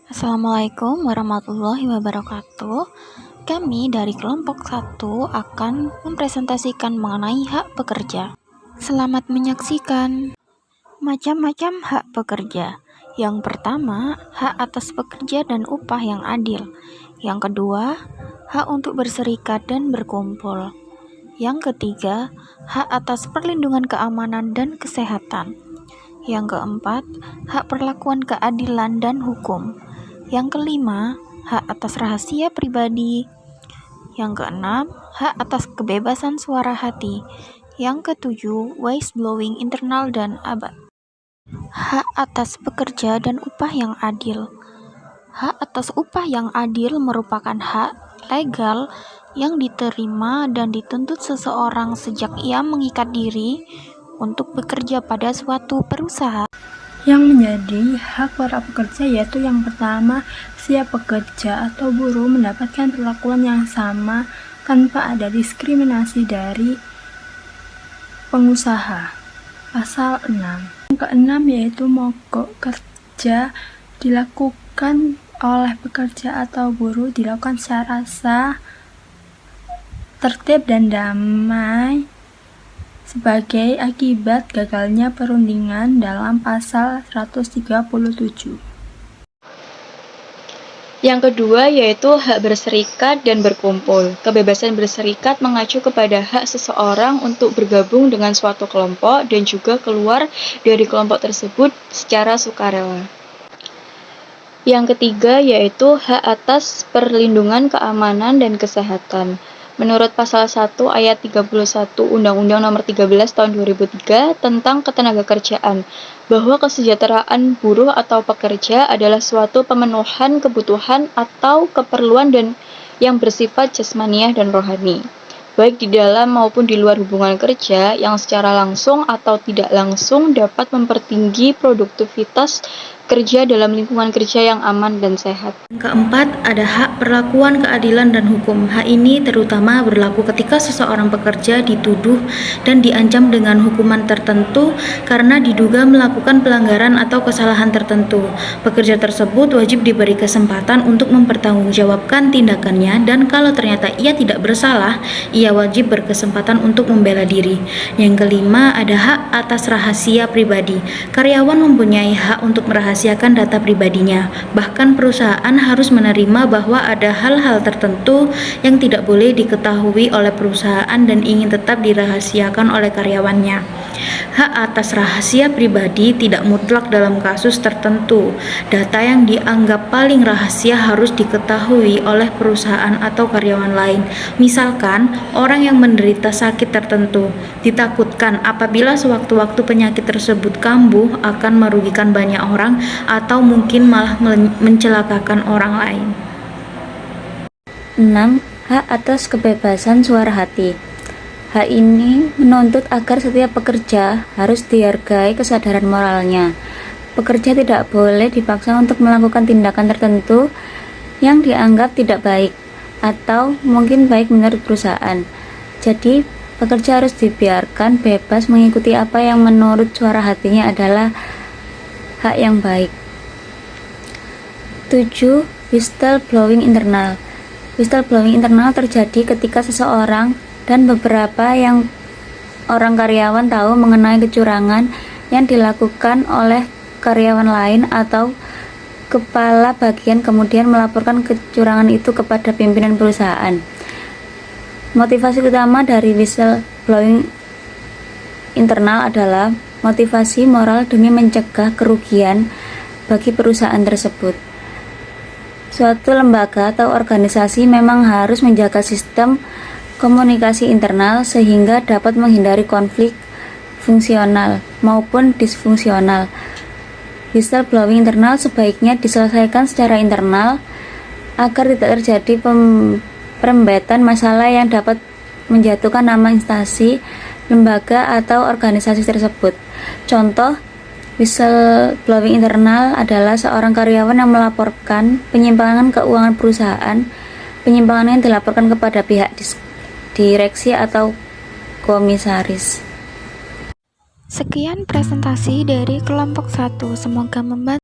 Assalamualaikum warahmatullahi wabarakatuh. Kami dari kelompok 1 akan mempresentasikan mengenai hak pekerja. Selamat menyaksikan. Macam-macam hak pekerja. Yang pertama, hak atas pekerja dan upah yang adil. Yang kedua, hak untuk berserikat dan berkumpul. Yang ketiga, hak atas perlindungan keamanan dan kesehatan. Yang keempat, hak perlakuan keadilan dan hukum. Yang kelima, hak atas rahasia pribadi. Yang keenam, hak atas kebebasan suara hati. Yang ketujuh, whistleblowing internal dan abad. Hak atas pekerja dan upah yang adil. Hak atas upah yang adil merupakan hak legal yang diterima dan dituntut seseorang sejak ia mengikat diri untuk bekerja pada suatu perusahaan. Yang menjadi hak para pekerja yaitu yang pertama, setiap pekerja atau buruh mendapatkan perlakuan yang sama tanpa ada diskriminasi dari pengusaha. Pasal 6. Yang keenam yaitu mogok kerja dilakukan oleh pekerja atau buruh dilakukan secara sah, tertib dan damai sebagai akibat gagalnya perundingan dalam pasal 137. Yang kedua yaitu hak berserikat dan berkumpul. Kebebasan berserikat mengacu kepada hak seseorang untuk bergabung dengan suatu kelompok dan juga keluar dari kelompok tersebut secara sukarela. Yang ketiga yaitu hak atas perlindungan keamanan dan kesehatan. Menurut pasal 1 ayat 31 Undang-Undang Nomor 13 Tahun 2003 tentang Ketenagakerjaan, bahwa kesejahteraan buruh atau pekerja adalah suatu pemenuhan kebutuhan atau keperluan dan yang bersifat jasmaniah dan rohani, baik di dalam maupun di luar hubungan kerja yang secara langsung atau tidak langsung dapat mempertinggi produktivitas kerja dalam lingkungan kerja yang aman dan sehat. Keempat, ada hak perlakuan keadilan dan hukum. Hak ini terutama berlaku ketika seseorang pekerja dituduh dan diancam dengan hukuman tertentu karena diduga melakukan pelanggaran atau kesalahan tertentu. Pekerja tersebut wajib diberi kesempatan untuk mempertanggungjawabkan tindakannya, dan kalau ternyata ia tidak bersalah, ia wajib berkesempatan untuk membela diri. Yang kelima, ada hak atas rahasia pribadi. Karyawan mempunyai hak untuk merahasiakan data pribadinya. Bahkan perusahaan harus menerima bahwa ada hal-hal tertentu yang tidak boleh diketahui oleh perusahaan dan ingin tetap dirahasiakan oleh karyawannya. Hak atas rahasia pribadi tidak mutlak dalam kasus tertentu. Data yang dianggap paling rahasia harus diketahui oleh perusahaan atau karyawan lain. Misalkan, orang yang menderita sakit tertentu ditakutkan apabila sewaktu-waktu penyakit tersebut kambuh akan merugikan banyak orang atau mungkin malah mencelakakan orang lain. 6. Hak atas kebebasan suara hati. Hak ini menuntut agar setiap pekerja harus dihargai kesadaran moralnya. Pekerja tidak boleh dipaksa untuk melakukan tindakan tertentu yang dianggap tidak baik atau mungkin baik menurut perusahaan. Jadi, pekerja harus dibiarkan bebas mengikuti apa yang menurut suara hatinya adalah hak yang baik. 7. Whistleblowing internal. Whistleblowing internal terjadi ketika seseorang dan beberapa yang orang karyawan tahu mengenai kecurangan yang dilakukan oleh karyawan lain atau kepala bagian kemudian melaporkan kecurangan itu kepada pimpinan perusahaan. Motivasi utama dari whistleblowing internal adalah motivasi moral demi mencegah kerugian bagi perusahaan tersebut. Suatu lembaga atau organisasi memang harus menjaga sistem komunikasi internal sehingga dapat menghindari konflik fungsional maupun disfungsional. Whistleblowing internal sebaiknya diselesaikan secara internal agar tidak terjadi perembetan masalah yang dapat menjatuhkan nama instansi, lembaga, atau organisasi tersebut. Contoh, whistleblowing internal adalah seorang karyawan yang melaporkan penyimpangan keuangan perusahaan. Penyimpangan yang dilaporkan kepada pihak direksi atau komisaris. Sekian presentasi dari kelompok 1. Semoga membantu.